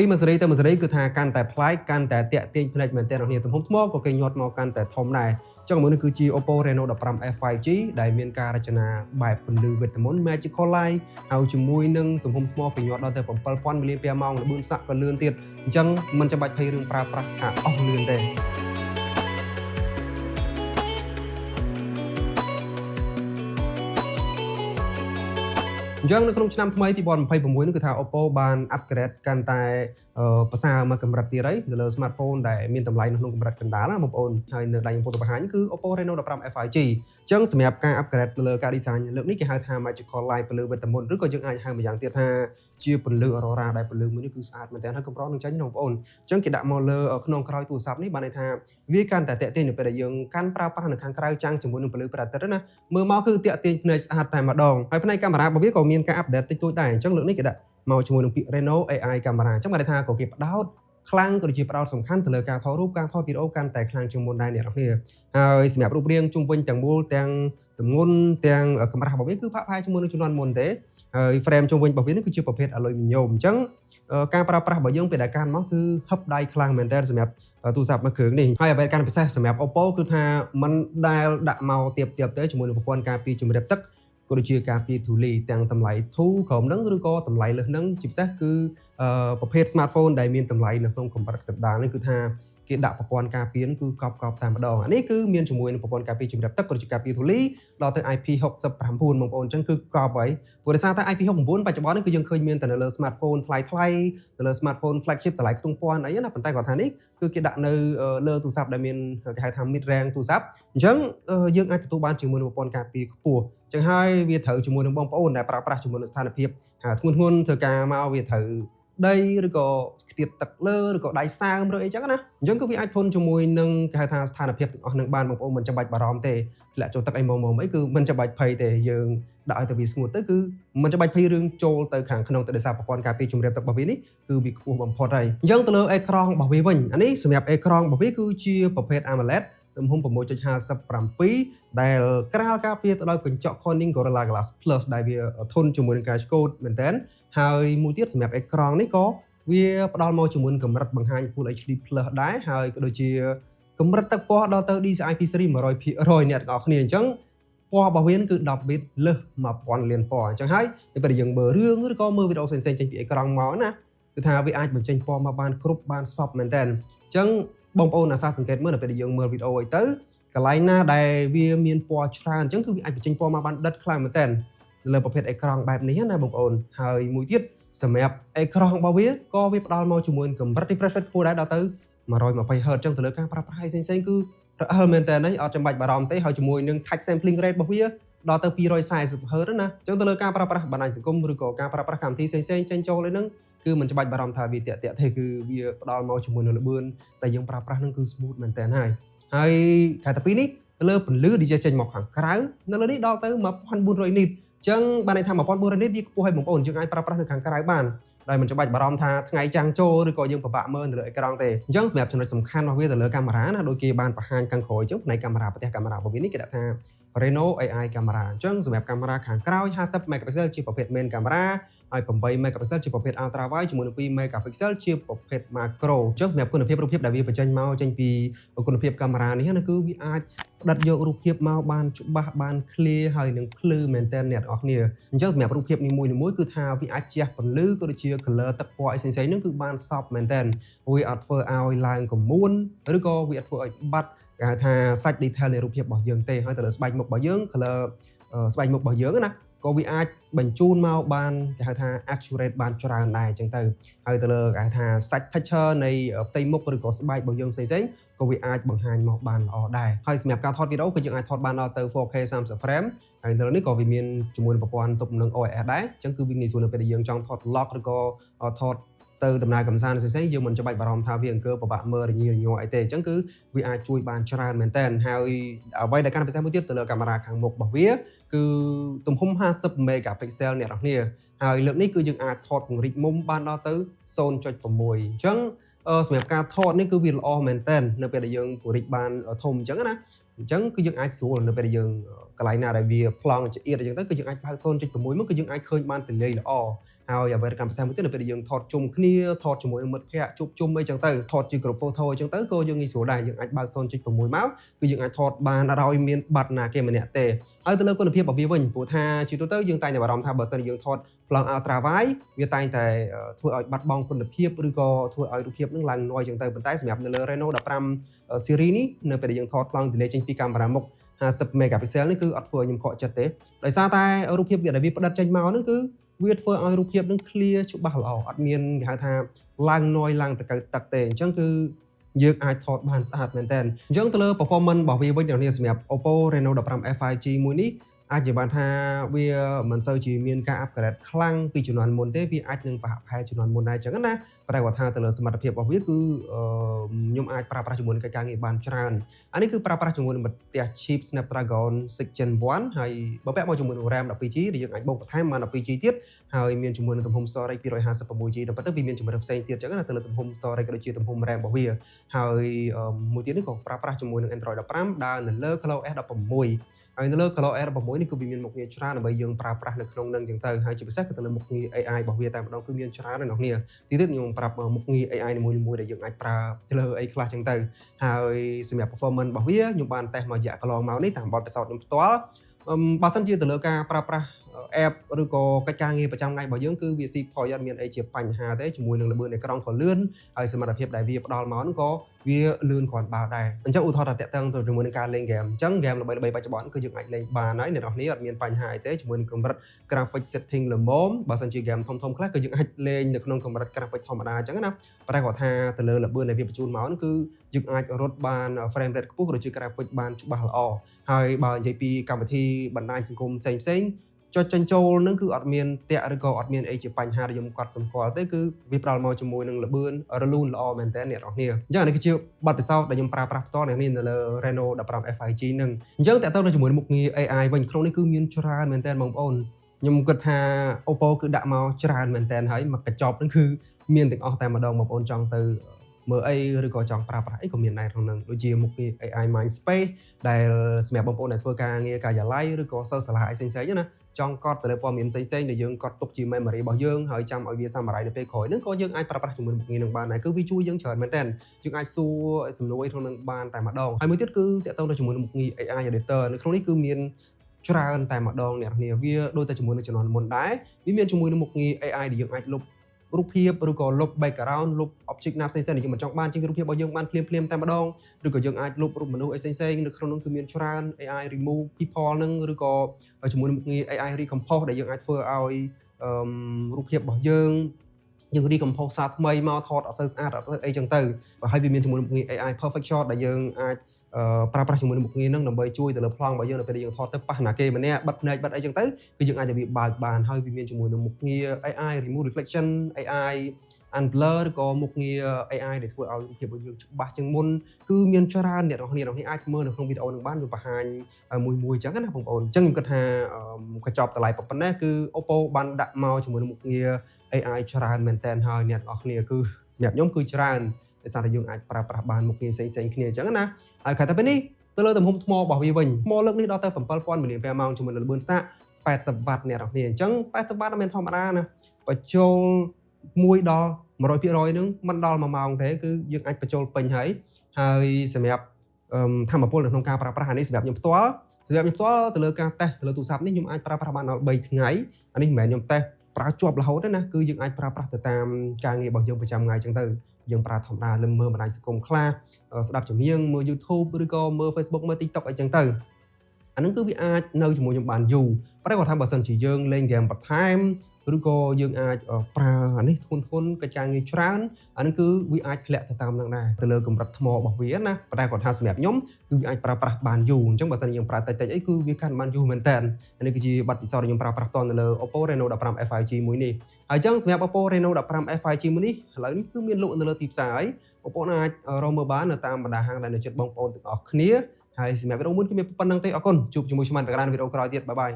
ពីមួយសេរីទៅមួយសេរីគឺថាកាន់តែប្លែកកាន់តែតាក់ទាញភ្នែកមែនទែនអ្នកនាងទំហំថ្មក៏គេញាត់មកកាន់តែធំដែរចឹងមួយនេះគឺជា Oppo Reno 15 F 5G ដែលមានការរចនាបែបពន្លឺវេទមន្ត Magical Light ហើយជាមួយនឹងទំហំថ្មគេញាត់ដល់ទៅ7000 mAh ល្បឿនសាក់ក៏លឿនទៀតអញ្ចឹងមិនចាំបាច់ភ័យរឿងប្រើប្រាស់ថាអស់លឿនទេអញ្ចឹងនៅក្នុងឆ្នាំថ្មី2026នេះគឺថា Oppo បាន upgrade កាន់តែប្រសើរមកកម្រិតទៀតហើយនៅលើ smartphone ដែលមានតម្លៃនៅក្នុងកម្រិតកណ្ដាលណាបងប្អូនហើយនៅដៃកំពុងតែបង្ហាញគឺ Oppo Reno 15 F5G អញ្ចឹងសម្រាប់ការ upgrade លើការ design លើកនេះគេហៅថា Magical Light ពន្លឺវេទមន្តឬក៏យើងអាចហៅម្យ៉ាងទៀតថាជាពន្លឺ Aurora ដែលពន្លឺមួយនេះគឺស្អាតមែនទែនហើយកម្រនឹងចាញ់ណាបងប្អូនអញ្ចឹងគេដាក់មកលើក្នុងក្រោយទូរស័ព្ទនេះបានន័យថាវាកាន់តែតាក់ទាញនៅពេលដែលយើងកាន់ប្រើប្រាស់នៅខាងក្រៅចាំងជាមួយនឹងពន្លឺព្រះអាទិត្យណាមើលមកគឺតាក់ទាញភ្នែកស្អាតតែម្ដងហើយផ្នែកកាមេរ៉ារបស់វាក៏មានការ update តិចតួចដែរអញ្ចឹងលើកនេះគេដាក់មកជាមួយនឹងពាក្យ Reno AI Camera អញ្ចឹងបានន័យថាក៏គេផ្ដោតខ្លាំងក៏ដូចជាផ្ដោតសំខាន់ទៅលើការថតរូបការថតវីដេអូកាន់តែខ្លាំងជាងមុនដែរអ្នកនរគ្នាហើយសម្រាប់រូបរាងជុំវិញទាំងមូលទាំងទម្ងន់ទាំងកម្រាស់របស់វាគឺផាកផាយជាមួយនឹងជំនាន់មុនទេហើយ frame ជុំវិញរបស់វានេះគឺជាប្រភេទ aluminium អញ្ចឹងការប្រើប្រាស់របស់យើងពេលដែលកាន់មកគឺហឹបដៃខ្លាំងមែនតើសម្រាប់ទូរស័ព្ទមួយគ្រឿងនេះហើយអ្វីកាន់ពិសេសសម្រាប់ Oppo គឺថាมันដែលដាក់មកទៀបទៅជាមួយនឹងប្រព័ន្ធការពារជំរាបទឹកក៏ដូចជាការពារធូលីទាំងតម្លៃធូរក្រោមនឹងឬក៏តម្លៃលើសនឹងជាពិសេសគឺប្រភេទ smartphone ដែលមានតម្លៃនៅក្នុងកម្រិតកណ្ដាលនេះគឺថាគេដាក់ប្រព័ន្ធការពារគឺកប់តែម្ដងអានេះគឺមានជាមួយនឹងប្រព័ន្ធការពារជំរាបទឹកក៏ដូចជាការពារធូលីដល់ទៅ IP69 បងប្អូនអញ្ចឹងគឺកប់ហើយព្រោះដោយសារតែ IP69 បច្ចុប្បន្ននេះគឺយើងឃើញមានតែនៅលើ smartphone ថ្លៃទៅលើ smartphone flagship តម្លៃខ្ទង់ពាន់អីណាប៉ុន្តែគាត់ថានេះគឺគេដាក់នៅលើទូរស័ព្ទដែលមានគេហៅថា mid range ទូរស័ព្ទអញ្ចឹងយើងអាចទទួលបានជាមួយនឹងប្រព័ន្ធការពារខ្ពស់អញ្ចឹងហើយវាត្រូវជាមួយនឹងបងប្អូនដែលប្រើប្រាស់ជាមួយនឹងស្ថានភាពធ្ងន់ធ្វើការមកវាត្រូវដីឬក៏ខ្ទាតទឹកលើឬក៏ដៃសើមឬអីចឹងណាអញ្ចឹងគឺវាអាចធន់ជាមួយនឹងគេហៅថាស្ថានភាពទាំងអស់នឹងបានបងប្អូនមិនចាំបាច់បារម្ភទេធ្លាក់ចូលទឹកអីមុំអីគឺមិនចាំបាច់ភ័យទេយើងដាក់ឲ្យទៅវាស្ងួតទៅគឺមិនចាំបាច់ភ័យរឿងចូលទៅខាងក្នុងទៅដោយសារប្រព័ន្ធការពារជំរាបទឹករបស់វានេះគឺវាខ្ពស់បំផុតហើយអញ្ចឹងទៅលើអេក្រង់របស់វាវិញអានេះសម្រាប់អេក្រង់របស់វាគឺជាប្រភេទ AMOLED ទំហំ 6.57 ដែលក្រាលការពារទៅដោយកញ្ចក់ Corning Gorilla Glass Plus ដែលវាធន់ជាមួយនឹងការឆ្កូតមែនតើហើយមួយទៀតសម្រាប់អេក្រង់នេះក៏វាផ្ដល់មកជាមួយនឹងកម្រិតបង្ហាញ Full HD Plus ដែរហើយក៏ដូចជាកម្រិតទឹកពណ៌ដល់ទៅ DCI P3 100% អ្នកទាំងអស់គ្នាអញ្ចឹងពណ៌របស់វាគឺ10 bit លើស 1000 លានពណ៌អញ្ចឹងហើយនៅពេលយើងមើលរឿងឬក៏មើលវីដេអូផ្សេងៗចេញពីអេក្រង់មកណាគឺថាវាអាចបញ្ចេញពណ៌មកបានគ្រប់បានសពមែនតើអញ្ចឹងបងប្អូនអាសាសង្កេតមើលនៅពេលយើងមើលវីដេអូអីទៅកន្លែងណាដែលវាមានពណ៌ច្រើនអញ្ចឹងគឺវាអាចបញ្ចេញពណ៌មកបានដិតខ្លាំងមែនតើលើប្រភេទអេក្រង់បែបនេះណាបងប្អូនហើយមួយទៀតសម្រាប់អេក្រង់របស់វាក៏វាផ្ដល់មកជាមួយកម្រិត refresh rate ខ្ពស់ដែរដល់ទៅ 120Hz អញ្ចឹងទៅលើការប្រើប្រាស់ផ្សេងៗគឺរអិលមែនតើអត់ចាំបាច់បារម្ភទេហើយជាមួយនឹង touch sampling rate របស់វាដល់ទៅ 240Hz ណាអញ្ចឹងទៅលើការប្រើប្រាស់បណ្ដាញសង្គមឬក៏ការប្រើប្រាស់កម្មវិធីផ្សេងៗចេញចូលហ្នឹងគឺមិនចាំបាច់បារម្ភថាវាតាក់ទេគឺវាផ្ដល់មកជាមួយនឹងល្បឿនតែយើងប្រើប្រាស់ហ្នឹងគឺ smooth មែនតើហើយខែទី2នេះទៅលើពន្លឺ DJ ចេញមកខាងក្រៅនៅលើនេះដល់ទៅ 1400 nit អញ្ចឹងបានន័យថា 1400 nit វាខ្ពស់ឲ្យបងប្អូនយើងអាចប្រើប្រាស់នៅខាងក្រៅបានដោយមិនចាំបាច់បារម្ភថាថ្ងៃចាំងចូលឬក៏យើងពិបាកមើលនៅលើអេក្រង់ទេអញ្ចឹងសម្រាប់ចំណុចសំខាន់របស់វាទៅលើកាមេរ៉ាណាដូចគេបានបង្ហាញខាងក្រោយអញ្ចឹងផ្នែកកាមេរ៉ាប្រទេសកាមេរ៉ារបស់វានេះគេដាក់ថា Reno AI Camera អញ្ចឹងសម្រាប់កាមេរ៉ាខាងក្រោយ50 megapixel ជាប្រភេទ main camera ហើយ8 megapixel ជាប្រភេទ ultra wide ជាមួយនឹង2 megapixel ជាប្រភេទ macro អញ្ចឹងសម្រាប់គុណភាពរូបភាពដែលវាបញ្ចេញមកចេញពីគុណភាពកាមេរ៉ានេះណាគឺវាអាចផ្ដិតយករូបភាពមកបានច្បាស់បាន clear ហើយនឹងភ្លឺមែនតើអ្នកទាំងអស់គ្នាអញ្ចឹងសម្រាប់រូបភាពនីមួយៗគឺថាវាអាចជះពន្លឺក៏ដូចជា color ទឹកពណ៌អីផ្សេងៗហ្នឹងគឺបានសពមែនតើវាអត់ធ្វើឲ្យឡើងកមួនឬក៏វាអត់ធ្វើឲ្យបាត់គេហៅថាសាច់ detail នៃរូបភាពរបស់យើងទេហើយទៅលើស្បែកមុខរបស់យើង color ស្បែកមុខរបស់យើងណាក៏វាអាចបញ្ជូនមកបានគេហៅថា accurate បានច្រើនដែរអញ្ចឹងទៅហើយទៅលើគេហៅថាសាច់ texture នៃផ្ទៃមុខឬក៏ស្បែករបស់យើងផ្សេងៗក៏វាអាចបង្ហាញមកបានល្អដែរហើយសម្រាប់ការថតវីដេអូគឺយើងអាចថតបានដល់ទៅ 4K 30 frame ហើយនៅនេះក៏វាមានជាមួយនឹងប្រព័ន្ធទប់នឹង OIS ដែរអញ្ចឹងគឺវាងាយស្រួលនៅពេលដែលយើងចង់ថត vlog ឬក៏ថតទៅដំណើរកម្សាន្តផ្សេងៗយើងមិនចាំបាច់បារម្ភថាវាអង្គើពិបាកមើលរញ៉េរញ័រអីទេអញ្ចឹងគឺវាអាចជួយបានច្រើនមែនតើហើយអ្វីដែលកាន់ពិសេសមួយទៀតទៅលើកាមេរ៉ាខាងមុខរបស់វាគឺទំហំ50 megapixel អ្នកនរគ្នាហើយលើកនេះគឺយើងអាចថតពង្រីកមុំបានដល់ទៅ 0.6 អញ្ចឹងសម្រាប់ការថតនេះគឺវាល្អមែនតើនៅពេលដែលយើងពង្រីកបានធំអញ្ចឹងណាអញ្ចឹងគឺយើងអាចស្រួលនៅពេលដែលយើងកន្លែងណាដែលវាប្លង់ចង្អៀតអញ្ចឹងទៅគឺយើងអាចបើក 0.6 មកគឺយើងអាចឃើញបានទលាយល្អ ហើយអ្វីដែលកាន់ពិសេសមួយទៀតនៅពេលដែលយើងថតជុំគ្នាថតជាមួយមិត្តភ័ក្តិជួបជុំអីចឹងទៅថតជា group photo អញ្ចឹងទៅក៏យើងងាយស្រួលដែរយើងអាចបើក 0.6 មកគឺយើងអាចថតបានអត់ឲ្យមានបាត់ណាគេម្នាក់ទេហើយទៅលើគុណភាពរបស់វាវិញព្រោះថាជាទូទៅយើងតែងតែបារម្ភថាបើសិនយើងថតប្លង់ ultra wide វាតែងតែធ្វើឲ្យបាត់បង់គុណភាពឬក៏ធ្វើឲ្យរូបភាពនឹងឡើងណយចឹងទៅប៉ុន្តែសម្រាប់នៅលើ Reno 15 series នេះនៅពេលដែលយើងថតប្លង់ delay ចេញពីកាមេរ៉ាមុខ50 megapixel នេះគឺអត់ធ្វើឲ្យខ្ញុំខកចិត្តទេដោយសារតែរូបភាពវាដែលវាផ្ដិតចេញមកហ្នឹងគឺវាធ្វើឲ្យរូបភាពនឹង clear ច្បាស់ល្អអត់មានគេហៅថាឡើងណយឡើងទៅទឹកទេអញ្ចឹងគឺយើងអាចថតបានស្អាតមែនតើអញ្ចឹងទៅលើ performance របស់វាវិញអ្នកនាងសម្រាប់ Oppo Reno 15 F5G មួយនេះអាចនិយាយបានថាវាមិនសូវជាមានការ upgrade ខ្លាំងពីជំនាន់មុនទេវាអាចនឹងប្រហាក់ប្រហែលជំនាន់មុនដែរអញ្ចឹងណាប៉ុន្តែគាត់ថាទៅលើសមត្ថភាពរបស់វាគឺខ្ញុំអាចប្រើប្រាស់ជាមួយនឹងកិច្ចការងារបានច្រើនអានេះគឺប្រើប្រាស់ជាមួយនឹងម្ទេស chip Snapdragon 6 Gen 1ហើយបើពាក់មកជាមួយនឹង RAM 12GB ដែលយើងអាចបូកបន្ថែមបាន 12GB ទៀតហើយមានជាមួយនឹងទំហំ storage 256GB តែប៉ុន្តែវាមានជំរឿនផ្សេងទៀតអញ្ចឹងណាទៅលើទំហំ storage ក៏ដូចជាទំហំ RAM របស់វាហើយមួយទៀតនេះក៏ប្រើប្រាស់ជាមួយនឹង Android 15ដើរនៅលើ ColorOS 16ហើយនៅលើ ColorOS 16នេះគឺវាមានមុខងារច្រើនដើម្បីយើងប្រើប្រាស់នៅក្នុងនឹងអញ្ចឹងទៅហើយជាពិសេសគឺទៅលើមុខងារ AI របស់វាតែម្ដងគឺមានច្រើនណាស់គ្នាទីទៀតខ្ញុំប្រាប់មុខងារ AI នីមួយៗដែលយើងអាចប្រើទៅលើអីខ្លះអញ្ចឹងទៅហើយសម្រាប់ performance របស់វាខ្ញុំបានតេស្តមករយៈកន្លងមកនេះតាមបទពិសោធន៍ខ្ញុំផ្ទាល់បើសិនជាទៅលើការប្រើប្រាស់ app ឬក៏កិច្ចការងារប្រចាំថ្ងៃរបស់យើងគឺវាស៊ីផយអត់មានអីជាបញ្ហាទេជាមួយនឹងល្បឿនអេក្រង់ក៏លឿនហើយសមត្ថភាពដែលវាផ្ដល់មកហ្នឹងក៏វាលឿនគ្រាន់បើដែរអញ្ចឹងឧទាហរណ៍ថាតាក់ទងទៅជាមួយនឹងការលេងហ្គេមអញ្ចឹងហ្គេមល្បីៗបច្ចុប្បន្នគឺយើងអាចលេងបានហើយអ្នកនរគ្នាអត់មានបញ្ហាអីទេជាមួយនឹងកម្រិត graphic setting ល្មមបើសិនជាហ្គេមធំៗខ្លះគឺយើងអាចលេងនៅក្នុងកម្រិត graphic ធម្មតាអញ្ចឹងណាប៉ុន្តែគាត់ថាទៅលើល្បឿនដែលវាបញ្ជូនមកហ្នឹងគឺយើងអាចរត់បាន frame rate ខ្ពស់ឬជា graphic បានច្បាស់ល្អហើយបើនិយាយពីកម្មវិធីបណ្ដាញសង្គមផ្សេងៗចុចចិញ្ចូលនឹងគឺអត់មានតាក់ឬក៏អត់មានអីជាបញ្ហាដែលខ្ញុំកត់សម្គាល់ទេគឺវាផ្ដល់មកជាមួយនឹងល្បឿនរលូនល្អមែនតើអ្នកនរគ្នាអញ្ចឹងនេះគឺជាបទពិសោធន៍ដែលខ្ញុំប្រើប្រាស់ផ្ទាល់នៅលើ Reno 15 F5G នឹងអញ្ចឹងតើតើទៅជាមួយមុខងារ AI វិញក្នុងនេះគឺមានច្រើនមែនតើបងប្អូនខ្ញុំគិតថា Oppo គឺដាក់មកច្រើនមែនតើហើយមកកញ្ចប់នឹងគឺមានទាំងអស់តែម្ដងបងប្អូនចង់ទៅមើលអីឬក៏ចង់ប្រើប្រាស់អីក៏មានដែរក្នុងនឹងដូចជាមុខងារ AI Mind Space ដែលសម្រាប់បងប្អូនដែលធ្វើការងារការិយាល័យឬក៏សិស្សសាលាអីផ្សេងៗណាចង់កត់ទៅលើព័ត៌មានផ្សេងៗដែលយើងកត់ទុកជា memory របស់យើងហើយចាំឲ្យវា summarize នៅពេលក្រោយហ្នឹងក៏យើងអាចប្រើប្រាស់ជាមួយមុខងារនឹងបានដែរគឺវាជួយយើងច្រើនមែនតើយើងអាចសួរសំណួរក្នុងនឹងបានតែម្ដងហើយមួយទៀតគឺតាក់ទងទៅជាមួយមុខងារ AI editor នៅក្នុងនេះគឺមានច្រើនតែម្ដងអ្នកនាងវាដូចតែជាមួយនឹងជំនាន់មុនដែរវាមានជាមួយនឹងមុខងារ AI ដែលយើងអាចលុបរូបភាពឬក៏លុប background លុប object ណាផ្សេងៗដែលយើងមិនចង់បានជាងរូបភាពរបស់យើងបានភ្លាមតែម្ដងឬក៏យើងអាចលុបរូបមនុស្សអីផ្សេងៗនៅក្នុងនោះគឺមានច្រើន AI remove people នឹងឬក៏ជាមួយនឹងមុខងារ AI recompose ដែលយើងអាចធ្វើឲ្យរូបភាពរបស់យើងrecompose សារថ្មីមកថតអត់សូវស្អាតអត់ទៅអីចឹងទៅហើយវាមានជាមួយនឹងមុខងារ AI perfect shot ដែលយើងអាចប្រើប្រាស់ជាមួយនឹងមុខងារហ្នឹងដើម្បីជួយទៅលើប្លង់របស់យើងនៅពេលដែលយើងថតទៅប៉ះណាគេម្នាក់បិទភ្នែកបិទអីចឹងទៅគឺយើងអាចទៅវាបើកបានហើយវាមានជាមួយនឹងមុខងារ AI remove reflection AI unblur ឬក៏មុខងារ AI ដែលធ្វើឲ្យរូបភាពរបស់យើងច្បាស់ជាងមុនគឺមានច្រើនអ្នកនរគ្នាអាចមើលនៅក្នុងវីដេអូនឹងបានវាបង្ហាញមួយចឹងណាបងប្អូនអញ្ចឹងខ្ញុំគិតថាកញ្ចប់តម្លៃប៉ុណ្ណេះគឺ Oppo បានដាក់មកជាមួយនឹងមុខងារ AI ច្រើនមែនតើហើយអ្នកនរគ្នាគឺសម្រាប់ខ្ញុំគឺច្រើនដោយសារតែយើងអាចប្រើប្រាស់បានមុខងារផ្សេងៗគ្នាអញ្ចឹងណាហើយខែទៅពេលនេះទៅលើទំហំថ្មរបស់វាវិញថ្មលើកនេះដល់ទៅ 7000 mAh ជាមួយនឹងល្បឿនសាក80 W អ្នកនរគ្នាអញ្ចឹង80 W មិនមែនធម្មតាណាបញ្ចូល1ដល់ 100% នឹងមិនដល់1ម៉ោងទេគឺយើងអាចបញ្ចូលពេញហើយសម្រាប់ធម្មពលនៅក្នុងការប្រើប្រាស់នេះសម្រាប់ខ្ញុំផ្ទាល់ទៅលើការតេស្តទៅលើទូរស័ព្ទនេះខ្ញុំអាចប្រើប្រាស់បានដល់3ថ្ងៃអានេះមិនមែនខ្ញុំតេស្តប្រើជាប់រហូតទេណាគឺយើងអាចប្រើប្រាស់ទៅតាមការងាររបស់យើងប្រចាំថ្ងៃអញ្ចឹងទៅយើងប្រើធម្មតាលើមើលបណ្ដាញសង្គមខ្លះស្ដាប់ចម្រៀងមើល YouTube ឬក៏មើល Facebook មើល TikTok អីចឹងទៅអានឹងគឺវាអាចនៅជាមួយខ្ញុំបានយូរប៉ុន្តែគាត់ថាបើសិនជាយើងលេងហ្គេមបន្ថែមឬក៏យើងអាចប្រើអានេះធនកិច្ចការងារច្រើនអានឹងគឺវាអាចធ្លាក់ទៅតាមនឹងដែរទៅលើកម្រិតថ្មរបស់វាណាប៉ុន្តែគាត់ថាសម្រាប់ខ្ញុំគឺវាអាចប្រើប្រាស់បានយូរអញ្ចឹងបើសិនយើងប្រើតិចអីគឺវាកាន់បានយូរមែនតើនេះគឺជាបទពិសោធន៍ដែលខ្ញុំប្រើប្រាស់តនៅលើ Oppo Reno 15 F5G មួយនេះហើយអញ្ចឹងសម្រាប់ Oppo Reno 15 F5G មួយនេះឥឡូវនេះគឺមានលក់នៅលើទីផ្សារហើយបងប្អូនអាចរកមើលបាននៅតាមបណ្ដាហាងដែលនៅជិតបងប្អូនទាំងអស់គ្នាហើយសម្រាប់វីដេអូមួយគឺមានប៉ុណ្្នឹងទេអរគុណជួបជាមួយខ្ញុំនៅកណ្ដាលវីដេអូក្រោយទៀតបាយបាយ